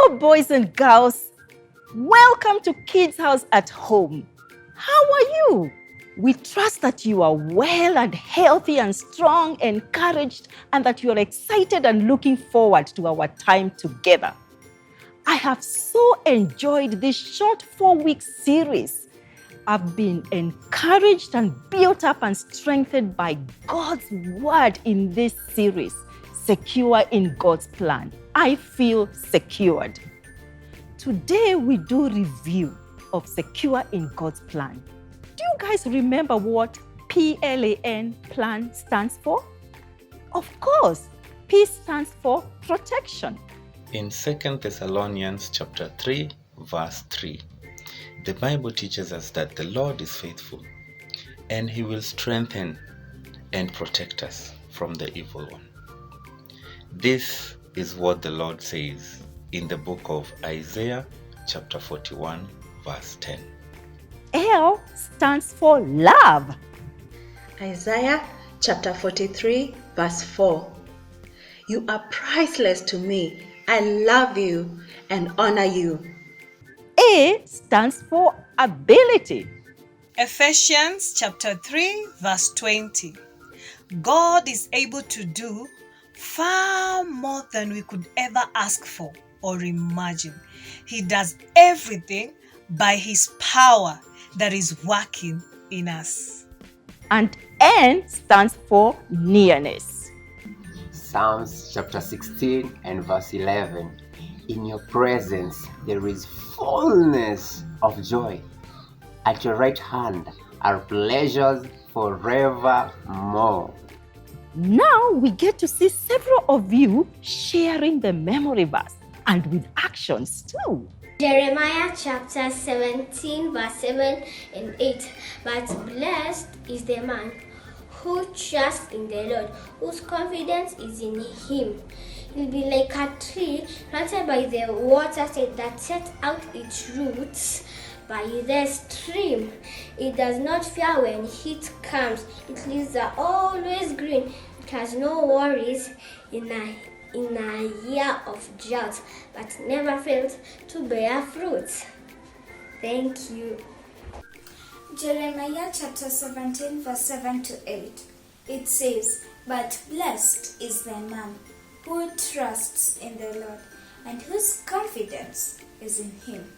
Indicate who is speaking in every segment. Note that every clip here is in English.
Speaker 1: Hello, boys and girls. Welcome to Kids House at Home. How are you? We trust that you are well and healthy and strong, encouraged, and that you are excited and looking forward to our time together. I have so enjoyed this short 4-week series. I've been encouraged and built up and strengthened by God's word in this series, Secure in God's Plan. I feel secured. Today we do review of Secure in God's Plan. Do you guys remember what PLAN plan stands for? Of course, P stands for protection.
Speaker 2: In 2 Thessalonians chapter 3, verse 3, the Bible teaches us that the Lord is faithful and He will strengthen and protect us from the evil one. This is what the Lord says in the book of Isaiah chapter 41, verse 10.
Speaker 1: L stands for love.
Speaker 3: Isaiah chapter 43, verse 4. You are priceless to me. I love you and honor you.
Speaker 1: A stands for ability.
Speaker 4: Ephesians chapter 3, verse 20. God is able to do far more than we could ever ask for or imagine. He does everything by His power that is working in us.
Speaker 1: And N stands for nearness.
Speaker 5: Psalms chapter 16 and verse 11. In your presence there is fullness of joy. At your right hand are pleasures forevermore.
Speaker 1: Now we get to see several of you sharing the memory verse and with actions too.
Speaker 6: Jeremiah chapter 17 verse 7 and 8. But blessed is the man who trusts in the Lord, whose confidence is in Him. He'll be like a tree planted by the waterside that sets out its roots by the stream. It does not fear when heat comes. Its leaves are always green. It has no worries in a year of drought, but never fails to bear fruit. Thank you.
Speaker 7: Jeremiah chapter 17 verse 7 to 8. It says, But blessed is the man who trusts in the Lord and whose confidence is in Him.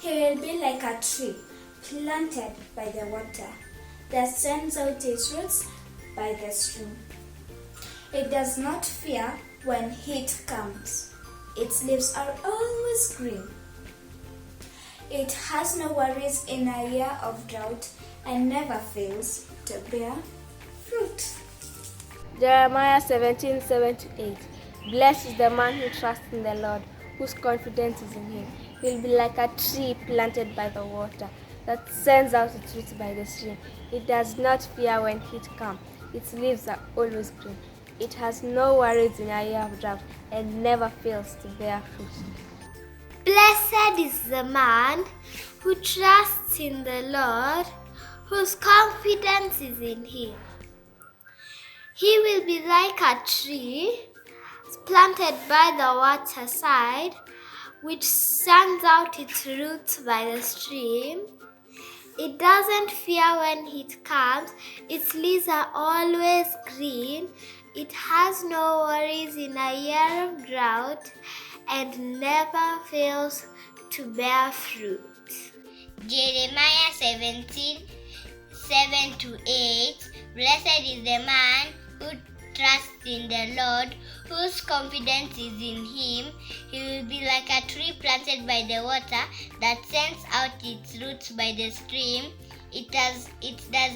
Speaker 7: He will be like a tree planted by the water that sends out its roots by the stream. It does not fear when heat comes. Its leaves are always green. It has no worries in a year of drought and never fails to bear fruit.
Speaker 8: Jeremiah 17, 7 to 8. Blessed is the man who trusts in the Lord, whose confidence is in Him. He will be like a tree planted by the water that sends out its roots by the stream. It does not fear when heat comes. Its leaves are always green. It has no worries in a year of drought and never fails to bear fruit.
Speaker 6: Blessed is the man who trusts in the Lord, whose confidence is in Him. He will be like a tree planted by the waterside, which sends out its roots by the stream. It doesn't fear when heat comes. Its leaves are always green. It has no worries in a year of drought and never fails to bear fruit.
Speaker 9: Jeremiah 17, 7 to 8. Blessed is the man who trusts in the Lord, whose confidence is in Him. He will be like a tree planted by the water that sends out its roots by the stream. It does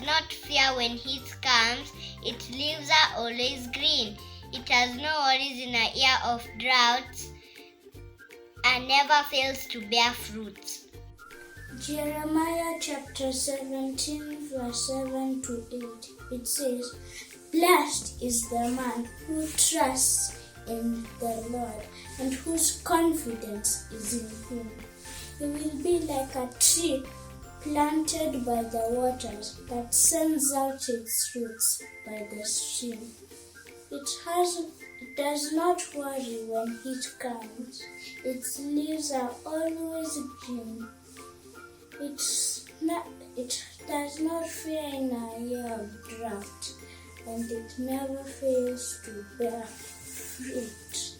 Speaker 9: not fear when heat comes. Its leaves are always green. It has no worries in a year of drought and never fails to bear fruit.
Speaker 7: Jeremiah chapter 17 verse 7 to 8. It says, Blessed is the man who trusts in the Lord and whose confidence is in Him. He will be like a tree planted by the waters that sends out its roots by the stream. It does not worry when heat comes. Its leaves are always green. It does not fear in a year of drought, and it never fails to bear fruit.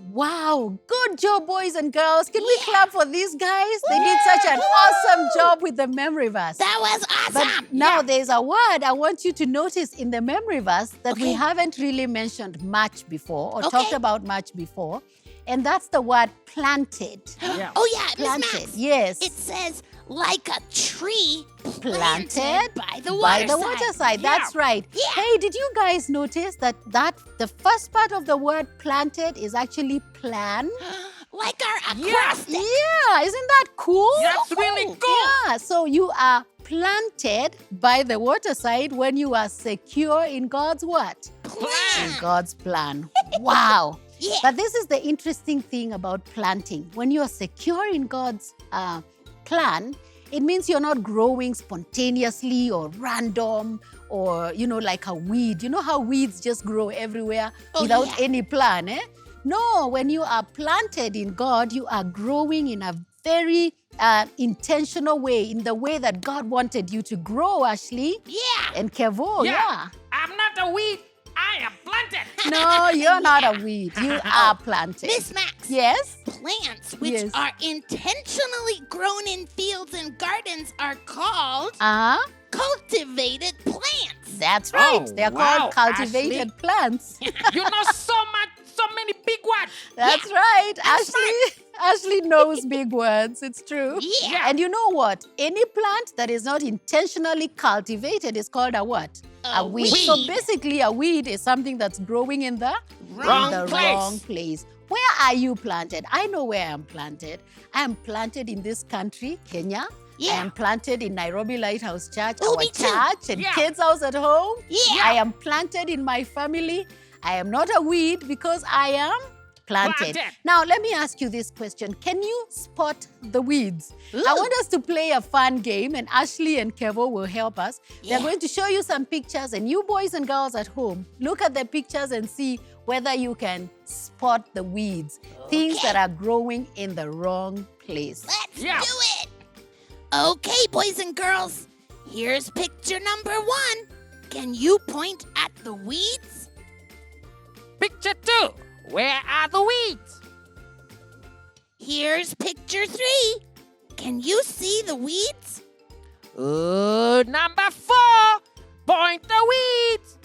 Speaker 1: Wow, good job, boys and girls. Can we clap for these guys? They did such an awesome job with the memory verse.
Speaker 10: That was awesome.
Speaker 1: But now there's a word I want you to notice in the memory verse that we haven't really mentioned much before or talked about much before. And that's the word planted.
Speaker 10: Oh, yeah, Miss
Speaker 1: Planted,
Speaker 10: Max.
Speaker 1: yes.
Speaker 10: It says, like a tree
Speaker 1: Planted
Speaker 10: by the
Speaker 1: waterside. That's right.
Speaker 10: Yeah.
Speaker 1: Hey, did you guys notice that the first part of the word planted is actually plan?
Speaker 10: Like our acrostic.
Speaker 1: Yeah, isn't that cool?
Speaker 10: That's really cool.
Speaker 1: Yeah, so you are planted by the waterside when you are secure in God's what?
Speaker 10: Plan.
Speaker 1: In God's plan. Wow.
Speaker 10: Yeah.
Speaker 1: But this is the interesting thing about planting. When you are secure in God's plan, it means you're not growing spontaneously or random or, like a weed. You know how weeds just grow everywhere without any plan, eh? No, when you are planted in God, you are growing in a very intentional way, in the way that God wanted you to grow, Ashley.
Speaker 10: Yeah.
Speaker 1: And Kevo, yeah.
Speaker 11: I'm not a weed. I am planted.
Speaker 1: No, you're not a weed. You are planted.
Speaker 10: Miss Max.
Speaker 1: Yes?
Speaker 10: Plants which are intentionally grown in fields and gardens are called cultivated plants.
Speaker 1: That's right.
Speaker 11: Oh,
Speaker 1: They're
Speaker 11: wow,
Speaker 1: called cultivated plants.
Speaker 11: You know so many big words.
Speaker 1: That's right. Ashley knows big words. It's true.
Speaker 10: Yeah.
Speaker 1: And you know what? Any plant that is not intentionally cultivated is called a what?
Speaker 10: A
Speaker 1: weed.
Speaker 10: weed.
Speaker 1: So basically, a weed is something that's growing in the
Speaker 10: Wrong place.
Speaker 1: wrong place. Where are you planted? I know where I am planted. I am planted in this country, Kenya.
Speaker 10: Yeah.
Speaker 1: I am planted in Nairobi Lighthouse Church,
Speaker 10: Oh,
Speaker 1: our
Speaker 10: me too.
Speaker 1: church, and KidzHouse at home.
Speaker 10: Yeah.
Speaker 1: I am planted in my family. I am not a weed because I am planted. Now, let me ask you this question. Can you spot the weeds? I want us to play a fun game, and Ashley and Kevo will help us. They're going to show you some pictures, and you boys and girls at home, look at the pictures and see whether you can spot the weeds, things that are growing in the wrong place.
Speaker 10: Let's do it. Okay, boys and girls. Here's picture number 1. Can you point at the weeds?
Speaker 11: Picture 2. Where are the weeds?
Speaker 10: Here's picture 3. Can you see the weeds?
Speaker 11: Number 4. Point the weeds.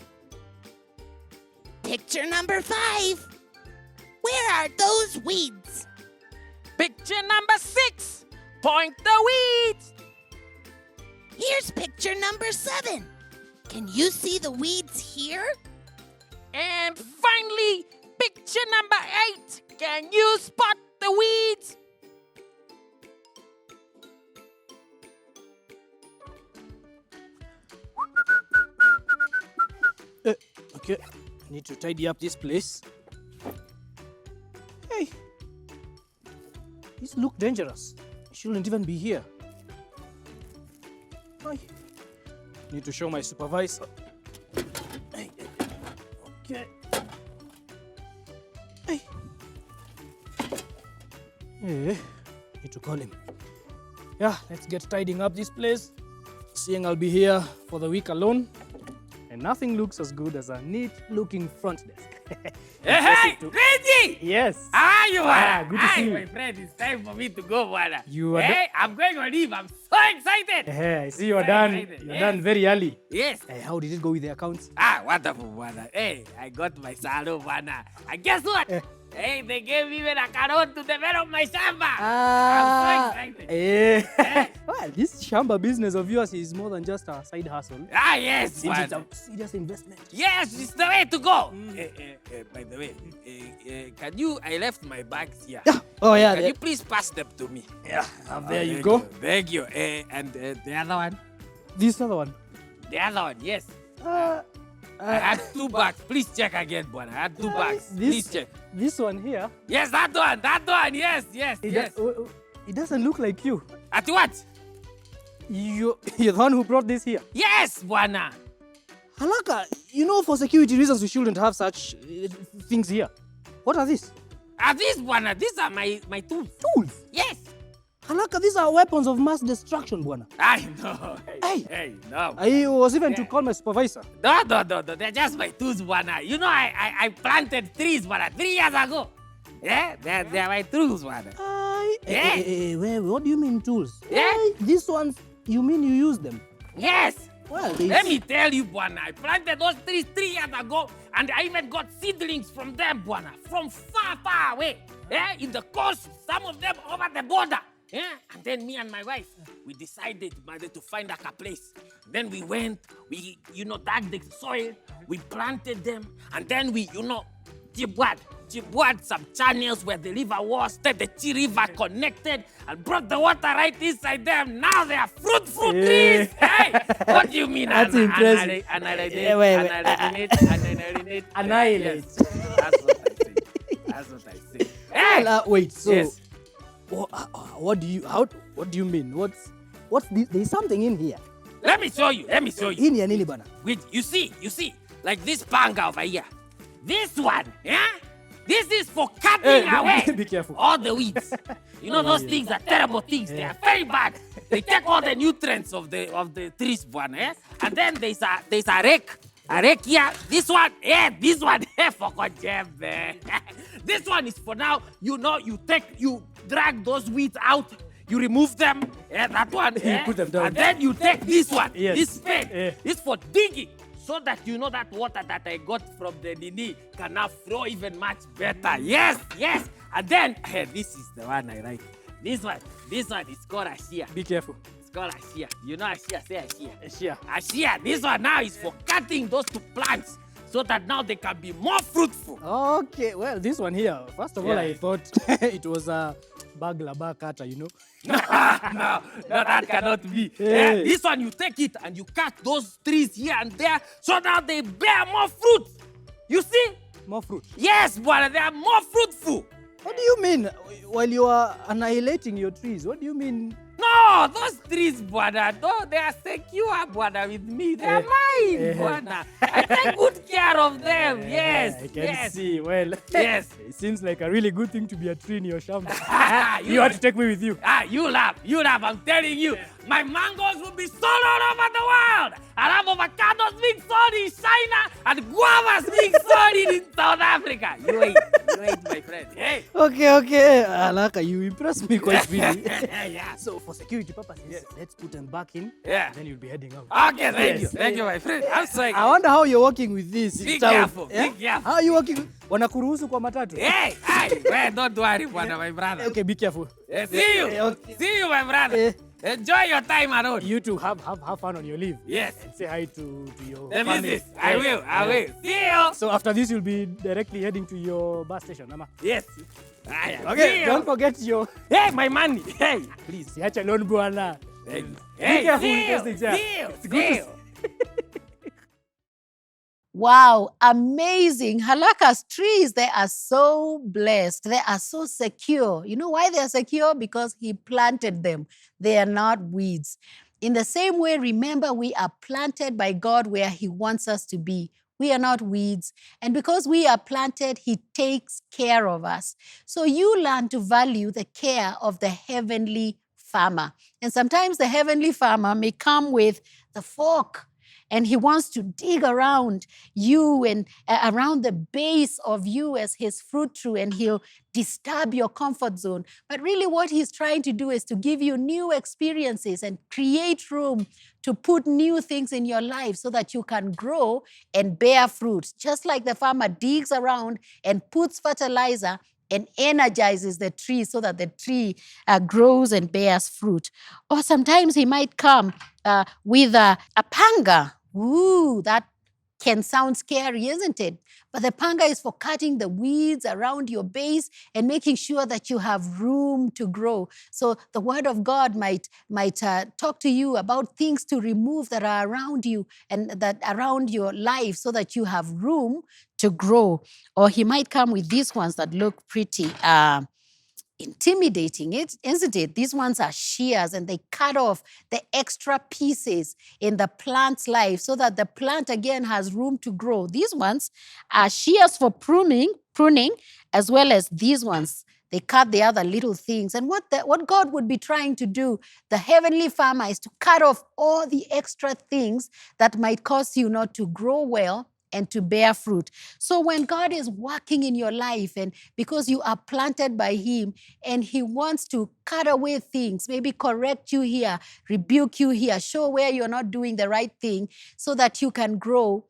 Speaker 10: Picture number 5. Where are those weeds?
Speaker 11: Picture number 6. Point the weeds.
Speaker 10: Here's picture number 7. Can you see the weeds here?
Speaker 11: And finally, picture number 8. Can you spot the weeds?
Speaker 12: Okay, I need to tidy up this place. Hey, these look dangerous. It shouldn't even be here. I need to show my supervisor. Hey, okay. Hey. Hey, need to call him. Yeah, let's get tidying up this place. Seeing I'll be here for the week alone. And nothing looks as good as a neat-looking front desk.
Speaker 11: Hey, Reggie!
Speaker 12: Yes.
Speaker 11: How are you?
Speaker 12: Good to see you.
Speaker 11: My friend, it's time for me to go, Bwana.
Speaker 12: You are
Speaker 11: Hey, I'm going on leave. I'm so excited.
Speaker 12: Hey, I see you are
Speaker 11: So
Speaker 12: done.
Speaker 11: excited.
Speaker 12: You're
Speaker 11: Yes.
Speaker 12: done very early.
Speaker 11: Yes.
Speaker 12: Hey, how did it go with the accounts?
Speaker 11: Wonderful, Bwana. Hey, I got my salary, Bwana. And guess what? Hey, they gave me even a caron to develop my shamba. I'm so excited.
Speaker 12: Eh. Well, this shamba business of yours is more than just a side hustle.
Speaker 11: Yes,
Speaker 12: Isn't it
Speaker 11: Bwana.
Speaker 12: a serious investment?
Speaker 11: Yes, it's the way to go. By the way, can you? I left my bags here.
Speaker 12: Oh, yeah.
Speaker 11: Can you please pass them to me?
Speaker 12: Yeah. There you
Speaker 11: thank
Speaker 12: go.
Speaker 11: Thank you. And the other one?
Speaker 12: This other one.
Speaker 11: The other one, yes. I had 2 bags. Please check again, Bwana. I had 2 bags. Please check.
Speaker 12: This one here.
Speaker 11: Yes, that one. That one. Yes, yes, yes.
Speaker 12: It doesn't look like you.
Speaker 11: At what?
Speaker 12: You're the one who brought this here.
Speaker 11: Yes, Bwana.
Speaker 12: Halaka, You know, for security reasons, we shouldn't have such things here. What are these?
Speaker 11: These, Bwana, these are my tools.
Speaker 12: Tools?
Speaker 11: Yes.
Speaker 12: Halaka, these are weapons of mass destruction, Bwana.
Speaker 11: I know.
Speaker 12: Hey,
Speaker 11: no.
Speaker 12: I was even to call my supervisor.
Speaker 11: No. They're just my tools, Bwana. You know, I planted trees, Bwana, 3 years ago. Yeah, they're my tools, Bwana.
Speaker 12: What do you mean tools?
Speaker 11: Yeah.
Speaker 12: These ones, you mean you use them?
Speaker 11: Yes.
Speaker 12: Well,
Speaker 11: let me tell you, Bwana, I planted those trees 3 years ago, and I even got seedlings from them, Bwana, from far away. Yeah, in the coast, some of them over the border. Yeah, and then me and my wife, we decided, mother, to find like a place. Then we went, we, dug the soil, we planted them, and then we, jibwad some channels where the river was, then the river connected and brought the water right inside them. Now they are fruitful trees. Hey, what do you mean?
Speaker 12: That's impressive.
Speaker 11: Annihilate. That's what I say.
Speaker 12: Hey! Wait, so
Speaker 11: yes.
Speaker 12: What do you mean? What's this? There's something in here.
Speaker 11: Let me show you.
Speaker 12: In here, nini bana?
Speaker 11: Wait, you see, like this panga over here. This one, yeah? This is for cutting away
Speaker 12: Be careful.
Speaker 11: all the weeds. Those things are terrible things. They are very bad. They take all the nutrients of the trees, one, eh? And then there's a rake. A rake here. This one, for Kojembe. This one is for now, you drag those weeds out, you remove them, that one,
Speaker 12: You put them down.
Speaker 11: And then you take this one,
Speaker 12: Yes.
Speaker 11: this spade, this for digging. So that that water that I got from the Nini can now flow even much better. Yes. And then, this is the one I like. This one is called Ashia.
Speaker 12: Be careful.
Speaker 11: It's called Ashia. You know Ashia, say Ashia.
Speaker 12: Ashia.
Speaker 11: Ashia. This one now is for cutting those two plants so that now they can be more fruitful.
Speaker 12: Okay, well, this one here, first of all, I thought it was a baglaba cutter,
Speaker 11: No, that cannot be.
Speaker 12: Hey.
Speaker 11: This one, you take it and you cut those trees here and there, so now they bear more fruit. You see?
Speaker 12: More fruit.
Speaker 11: Yes, brother, they are more fruitful.
Speaker 12: What do you mean? While you are annihilating your trees, what do you mean?
Speaker 11: No, those trees, brother, they are secure, brother, with me. They are mine, brother. I take good care of them. Yes.
Speaker 12: I can see. Well,
Speaker 11: yes.
Speaker 12: It seems like a really good thing to be a tree in your shamba. You have to take me with you.
Speaker 11: You laugh. I'm telling you. My mangoes will be sold all over the world. I'll have avocados being sold in China and guavas being sold in South Africa. You wait, my friend. Hey.
Speaker 12: Okay. Alaka, you impressed me quite really.
Speaker 11: Yeah.
Speaker 12: So for security purposes, let's put them back in.
Speaker 11: Yeah.
Speaker 12: Then you'll be heading out.
Speaker 11: Okay, thank you, my friend. I'm sorry.
Speaker 12: I wonder how you're working with this.
Speaker 11: Be careful.
Speaker 12: How are you working? Wanakuruhusu kwa matatu?
Speaker 11: Hey, don't worry, my brother.
Speaker 12: Okay, be careful.
Speaker 11: See you. See you, my brother. Enjoy your time around.
Speaker 12: You too. Have fun on your leave.
Speaker 11: Yes.
Speaker 12: And say hi to your
Speaker 11: The
Speaker 12: family.
Speaker 11: missus. I will. See you.
Speaker 12: So after this, you'll be directly heading to your bus station, Ama.
Speaker 11: Yes.
Speaker 12: Okay, don't forget your...
Speaker 11: Hey, my money. Hey.
Speaker 12: Please, siacha alone, bwana.
Speaker 11: Hey,
Speaker 12: be careful
Speaker 11: see
Speaker 12: with those things, yeah.
Speaker 11: you.
Speaker 12: It's good to see.
Speaker 1: Wow, amazing. Halaka's trees, they are so blessed. They are so secure. You know why they are secure? Because he planted them. They are not weeds. In the same way, remember, we are planted by God where he wants us to be. We are not weeds. And because we are planted, he takes care of us. So you learn to value the care of the heavenly farmer. And sometimes the heavenly farmer may come with the fork, and he wants to dig around you and around the base of you as his fruit tree, and he'll disturb your comfort zone. But really what he's trying to do is to give you new experiences and create room to put new things in your life so that you can grow and bear fruit. Just like the farmer digs around and puts fertilizer and energizes the tree so that the tree grows and bears fruit. Or sometimes he might come with a panga. Ooh, that can sound scary, isn't it? But the panga is for cutting the weeds around your base and making sure that you have room to grow. So the word of God might talk to you about things to remove that are around you and that around your life so that you have room to grow. Or he might come with these ones that look pretty.
Speaker 13: intimidating, isn't it? These ones are shears, and they cut off the extra pieces in the plant's life so that the plant again has room to grow. These ones are shears for pruning, as well as these ones. They cut the other little things. And what God would be trying to do, the heavenly farmer, is to cut off all the extra things that might cause you not to grow well and to bear fruit. So when God is working in your life, and because you are planted by Him, and He wants to cut away things, maybe correct you here, rebuke you here, show where you're not doing the right thing so that you can grow,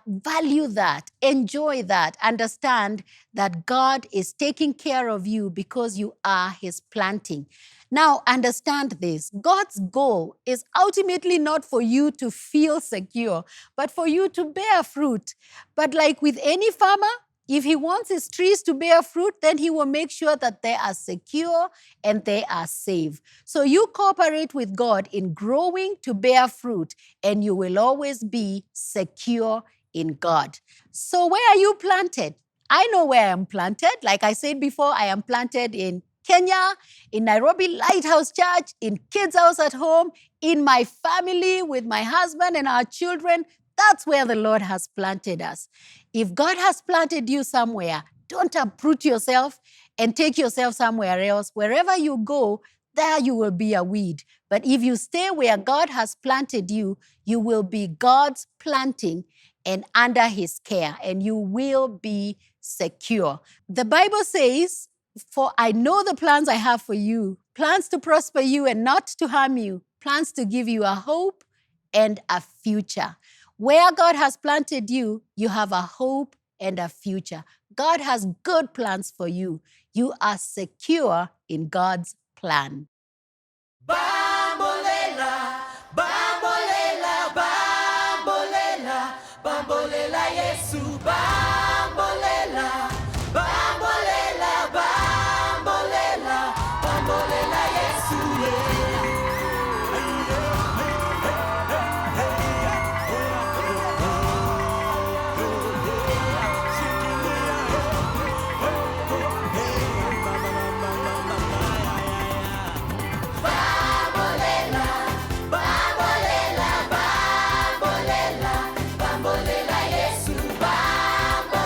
Speaker 13: value that, enjoy that, understand that God is taking care of you because you are His planting. Now, understand this. God's goal is ultimately not for you to feel secure, but for you to bear fruit. But like with any farmer, if he wants his trees to bear fruit, then he will make sure that they are secure and they are safe. So you cooperate with God in growing to bear fruit, and you will always be secure in God. So where are you planted? I know where I am planted. Like I said before, I am planted in Kenya, in Nairobi Lighthouse Church, in KidzHouse at Home, in my family, with my husband and our children. That's where the Lord has planted us. If God has planted you somewhere, don't uproot yourself and take yourself somewhere else. Wherever you go, there you will be a weed. But if you stay where God has planted you, you will be God's planting and under His care, and you will be secure. The Bible says, "For I know the plans I have for you, plans to prosper you and not to harm you, plans to give you a hope and a future." Where God has planted you, you have a hope and a future. God has good plans for you. You are secure in God's plan.
Speaker 14: Bambolela, bambolela, bambolela, bambolela Yesu, bambolela, bambolela, bambolela, bambolela Yesu, bambolela, bambolela Yesu, bambolela.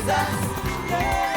Speaker 14: Jesus. Yeah.